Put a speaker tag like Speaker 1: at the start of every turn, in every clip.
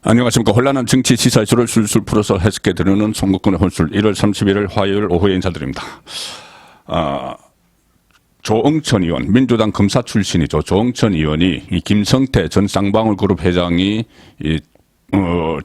Speaker 1: 안녕하십니까. 혼란한 정치 시사 이슈를 술술 풀어서 해석해 드리는 송국근의 혼술 1월 31일 화요일 오후에 인사드립니다. 조응천 의원, 민주당 검사 출신이죠. 조응천 의원이 이 김성태 전 쌍방울 그룹 회장이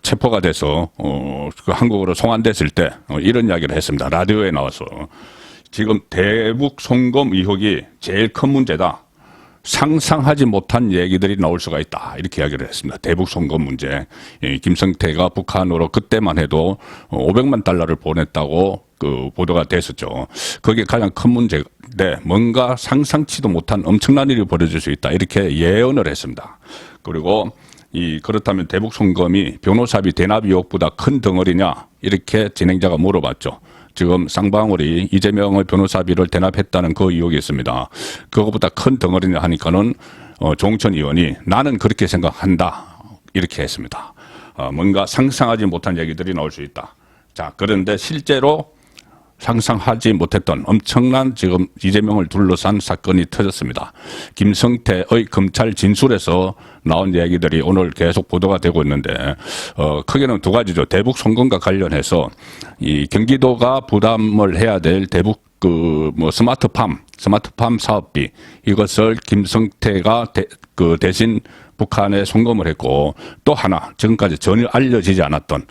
Speaker 1: 체포가 돼서 그 한국으로 송환됐을 때 이런 이야기를 했습니다. 라디오에 나와서 지금 대북 송금 의혹이 제일 큰 문제다. 상상하지 못한 얘기들이 나올 수가 있다. 이렇게 이야기를 했습니다. 대북 송금 문제. 김성태가 북한으로 그때만 해도 500만 달러를 보냈다고 그 보도가 됐었죠. 그게 가장 큰 문제인데 뭔가 상상치도 못한 엄청난 일이 벌어질 수 있다. 이렇게 예언을 했습니다. 그리고 그렇다면 대북 송금이 변호사비 대납 의혹보다 큰 덩어리냐? 이렇게 진행자가 물어봤죠. 지금 쌍방울이 이재명의 변호사비를 대납했다는 그 의혹이 있습니다. 그거보다 큰 덩어리냐 하니까는 조응천 의원이 나는 그렇게 생각한다. 이렇게 했습니다. 뭔가 상상하지 못한 얘기들이 나올 수 있다. 자, 그런데 실제로 상상하지 못했던 엄청난 지금 이재명을 둘러싼 사건이 터졌습니다. 김성태의 검찰 진술에서 나온 얘기들이 오늘 계속 보도가 되고 있는데 크게는 두 가지죠. 대북 송금과 관련해서 이 경기도가 부담을 해야 될 대북 스마트팜 사업비 이것을 김성태가 대신 북한에 송금을 했고, 또 하나 지금까지 전혀 알려지지 않았던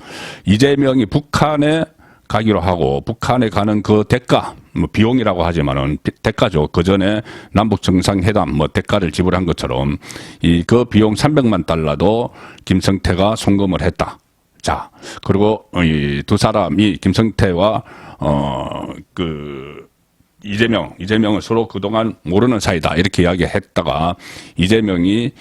Speaker 1: 이재명이 북한에 가기로 하고 북한에 가는 그 대가, 비용이라고 하지만은 대가죠. 그 전에 남북 정상회담 대가를 지불한 것처럼 그 비용 300만 달러도 김성태가 송금을 했다. 자, 그리고 이 두 사람이 김성태와 이재명은 서로 그동안 모르는 사이다. 이렇게 이야기했다가 이재명이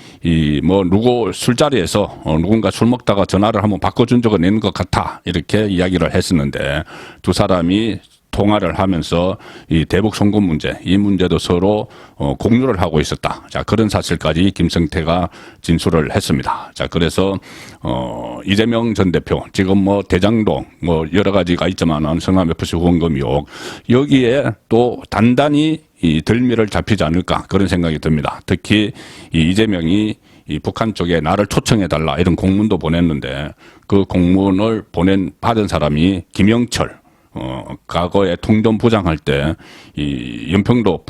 Speaker 1: 누구 술자리에서 누군가 술 먹다가 전화를 한번 바꿔준 적은 있는 것 같아. 이렇게 이야기를 했었는데 두 사람이 통화를 하면서 이 대북 송금 문제, 이 문제도 서로 공유를 하고 있었다. 자, 그런 사실까지 김성태가 진술을 했습니다. 자, 그래서 이재명 전 대표, 지금 대장동 여러 가지가 있지만 성남 FC 후원금 의혹, 여기에 또 단단히 이 들미를 잡히지 않을까 그런 생각이 듭니다. 특히 이재명이 북한 쪽에 나를 초청해달라 이런 공문도 보냈는데 그 공문을 받은 사람이 김영철, 과거에 통전 부장할 때 이 연평도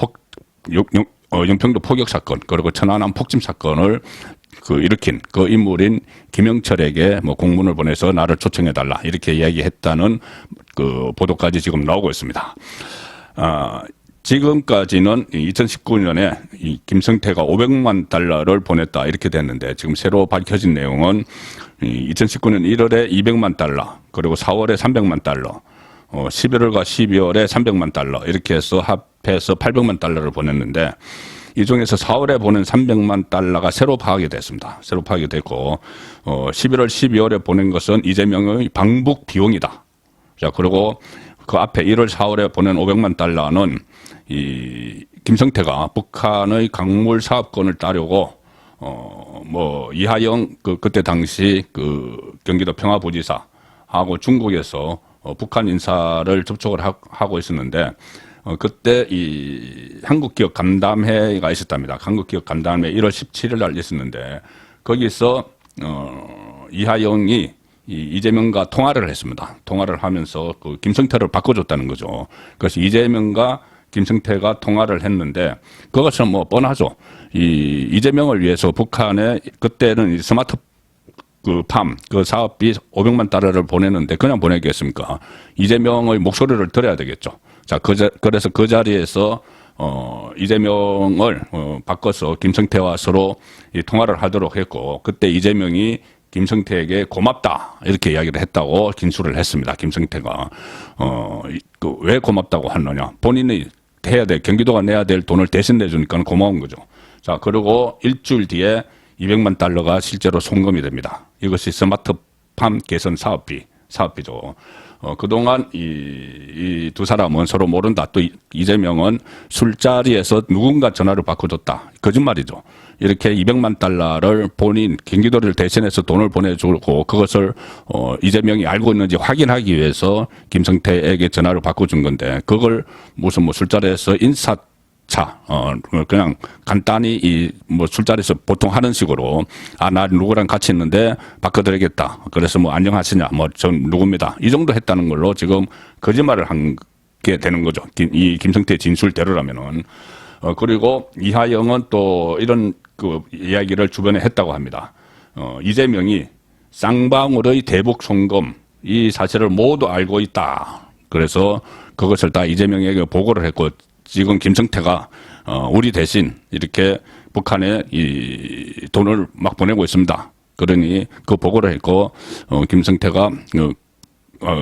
Speaker 1: 포격 사건 그리고 천안함 폭침 사건을 일으킨 그 인물인 김영철에게 공문을 보내서 나를 초청해 달라 이렇게 이야기했다는 그 보도까지 지금 나오고 있습니다. 지금까지는 2019년에 이 김성태가 500만 달러를 보냈다 이렇게 됐는데 지금 새로 밝혀진 내용은 2019년 1월에 200만 달러 그리고 4월에 300만 달러 11월과 12월에 300만 달러 이렇게 해서 합해서 800만 달러를 보냈는데 이 중에서 4월에 보낸 300만 달러가 새로 파악이 됐습니다. 새로 파악이 됐고 11월, 12월에 보낸 것은 이재명의 방북 비용이다. 자, 그리고 그 앞에 1월, 4월에 보낸 500만 달러는 이 김성태가 북한의 강물 사업권을 따려고 이하영 그때 당시 경기도 평화부지사하고 중국에서 북한 인사를 접촉을 하고 있었는데 그때 이 한국기업 간담회가 있었답니다. 한국기업 간담회 1월 17일 날 있었는데 거기서 이하영이 이재명과 통화를 했습니다. 통화를 하면서 김성태를 바꿔줬다는 거죠. 그래서 이재명과 김성태가 통화를 했는데 그것은 뻔하죠. 이재명을 위해서 북한에 그때는 그 사업비 500만 달러를 보내는데 그냥 보내겠습니까? 이재명의 목소리를 들어야 되겠죠. 자, 그래서 그 자리에서, 이재명을, 바꿔서 김성태와 서로 통화를 하도록 했고, 그때 이재명이 김성태에게 고맙다. 이렇게 이야기를 했다고 진술을 했습니다. 김성태가. 왜 고맙다고 하느냐. 본인이 해야 될, 경기도가 내야 될 돈을 대신 내주니까 고마운 거죠. 자, 그리고 일주일 뒤에 200만 달러가 실제로 송금이 됩니다. 이것이 스마트팜 개선 사업비죠. 그동안 이 두 사람은 서로 모른다. 또 이재명은 술자리에서 누군가 전화를 바꿔줬다. 거짓말이죠. 이렇게 200만 달러를 본인 경기도를 대신해서 돈을 보내주고 그것을 이재명이 알고 있는지 확인하기 위해서 김성태에게 전화를 바꿔준 건데 그걸 무슨 술자리에서 인사 그냥 간단히 뭐 술자리에서 보통 하는 식으로 나 누구랑 같이 있는데 바꿔드리겠다. 그래서 뭐 안녕하시냐, 뭐 전 누구입니다. 이 정도 했다는 걸로 지금 거짓말을 한 게 되는 거죠. 이 김성태 진술대로라면은. 그리고 이하영은 또 이런 그 이야기를 주변에 했다고 합니다. 이재명이 쌍방울의 대북 송금 이 사실을 모두 알고 있다. 그래서 그것을 다 이재명에게 보고를 했고 지금 김성태가 우리 대신 이렇게 북한에 이 돈을 막 보내고 있습니다. 그러니 그 보고를 했고 김성태가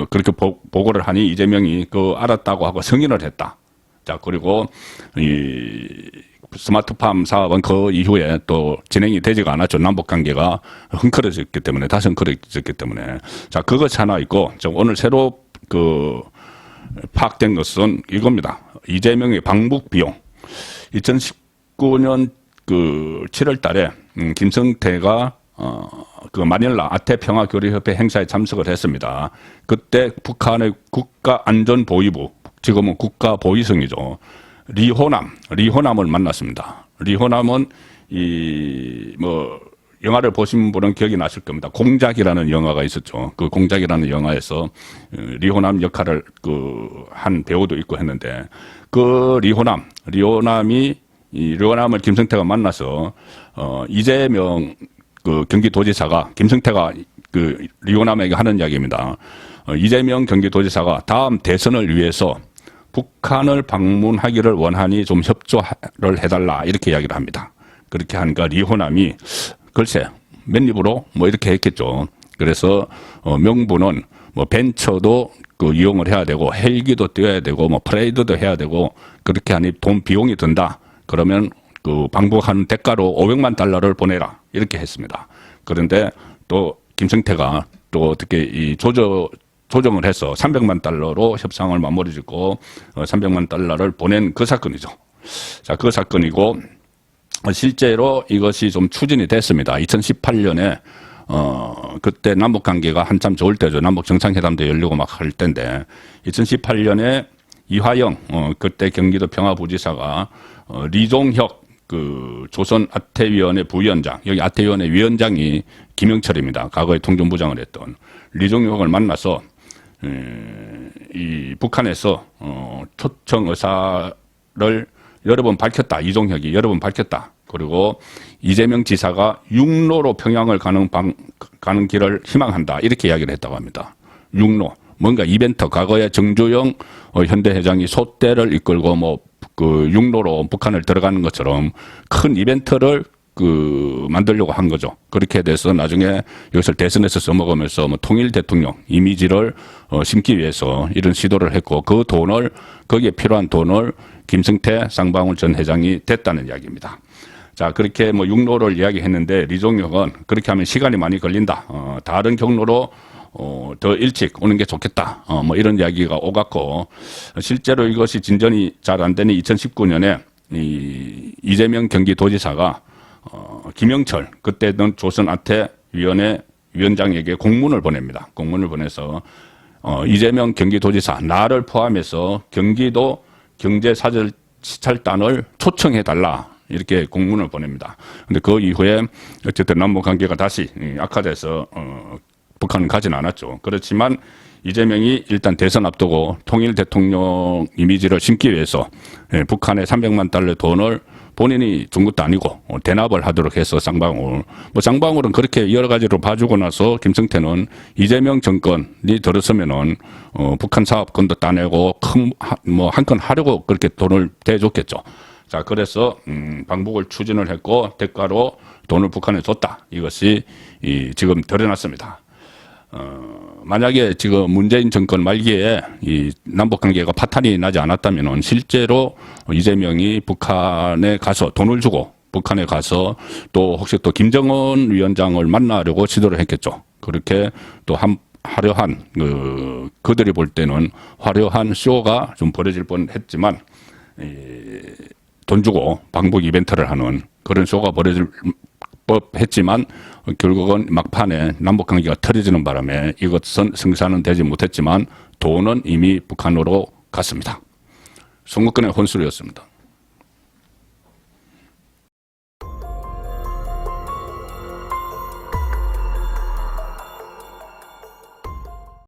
Speaker 1: 그렇게 보고를 하니 이재명이 그 알았다고 하고 승인을 했다. 자, 그리고 이 스마트팜 사업은 그 이후에 또 진행이 되지가 않았죠. 남북 관계가 흥크러졌기 때문에, 다시 흥크러졌기 때문에. 자, 그것이 하나 있고, 오늘 새로 파악된 것은 이겁니다. 이재명의 방북 비용. 2019년 7월 달에 김성태가 그 마닐라 아태평화교류협회 행사에 참석을 했습니다. 그때 북한의 국가안전보위부, 지금은 국가보위성이죠. 리호남을 만났습니다. 리호남은 영화를 보신 분은 기억이 나실 겁니다. 공작이라는 영화가 있었죠. 그 공작이라는 영화에서 리호남 역할을 한 배우도 있고 했는데 리호남을 김성태가 만나서 이재명 경기도지사가 김성태가 리호남에게 하는 이야기입니다. 이재명 경기도지사가 다음 대선을 위해서 북한을 방문하기를 원하니 좀 협조를 해달라 이렇게 이야기를 합니다. 그렇게 하니까 리호남이 글쎄 맨입으로 뭐 이렇게 했겠죠. 그래서 명분은 뭐 벤처도 이용을 해야 되고 헬기도 띄워야 되고 뭐 프레이드도 해야 되고 그렇게 하니 비용이 든다. 그러면 방북하는 대가로 500만 달러를 보내라 이렇게 했습니다. 그런데 또 김성태가 또 어떻게 조정을 해서 300만 달러로 협상을 마무리 짓고 300만 달러를 보낸 그 사건이죠. 자, 그 사건이고 실제로 이것이 좀 추진이 됐습니다. 2018년에 그때 남북 관계가 한참 좋을 때죠. 남북 정상회담도 열리고 막 할 때인데 2018년에 이화영 그때 경기도 평화부지사가 리종혁 조선 아태위원회 부위원장, 여기 아태위원회 위원장이 김영철입니다. 과거에 통전부장을 했던 리종혁을 만나서 이 북한에서 초청 의사를 여러 번 밝혔다. 이종혁이 여러 번 밝혔다. 그리고 이재명 지사가 육로로 평양을 가는 길을 희망한다. 이렇게 이야기를 했다고 합니다. 육로. 뭔가 이벤트, 과거에 정주영 현대회장이 소떼를 이끌고 육로로 북한을 들어가는 것처럼 큰 이벤트를 만들려고 한 거죠. 그렇게 돼서 나중에 이것을 대선에서 써먹으면서 통일 대통령 이미지를 심기 위해서 이런 시도를 했고 거기에 필요한 돈을 김성태 쌍방울 전 회장이 댔다는 이야기입니다. 자, 그렇게 육로를 이야기했는데 리종혁은 그렇게 하면 시간이 많이 걸린다. 다른 경로로 더 일찍 오는 게 좋겠다. 이런 이야기가 오갔고, 실제로 이것이 진전이 잘 안 되니 2019년에 이재명 경기도지사가 김영철, 그때는 조선아태위원회 위원장에게 공문을 보냅니다. 공문을 보내서 이재명 경기도지사, 나를 포함해서 경기도 경제사절단을 초청해달라. 이렇게 공문을 보냅니다. 근데 그 이후에 어쨌든 남북 관계가 다시 악화돼서 북한은 가진 않았죠. 그렇지만 이재명이 일단 대선 앞두고 통일 대통령 이미지를 심기 위해서 북한에 300만 달러 돈을 본인이 준 것도 아니고 대납을 하도록 해서 쌍방울은 그렇게 여러 가지로 봐주고 나서 김성태는 이재명 정권이 들어서면은 북한 사업권도 따내고 한 건 하려고 그렇게 돈을 대줬겠죠. 자, 그래서 방북을 추진을 했고 대가로 돈을 북한에 줬다. 이것이 지금 드러났습니다. 만약에 지금 문재인 정권 말기에 이 남북 관계가 파탄이 나지 않았다면은 실제로 이재명이 북한에 가서 돈을 주고 북한에 가서 또 혹시 또 김정은 위원장을 만나려고 시도를 했겠죠. 그렇게 또 화려한 그들이 볼 때는 화려한 쇼가 좀 벌어질 뻔했지만 돈 주고 방북 이벤트를 하는 그런 쇼가 벌어질 법했지만 결국은 막판에 남북관계가 틀어지는 바람에 이것은 성사는 되지 못했지만 돈은 이미 북한으로 갔습니다. 송국근의 혼술이었습니다.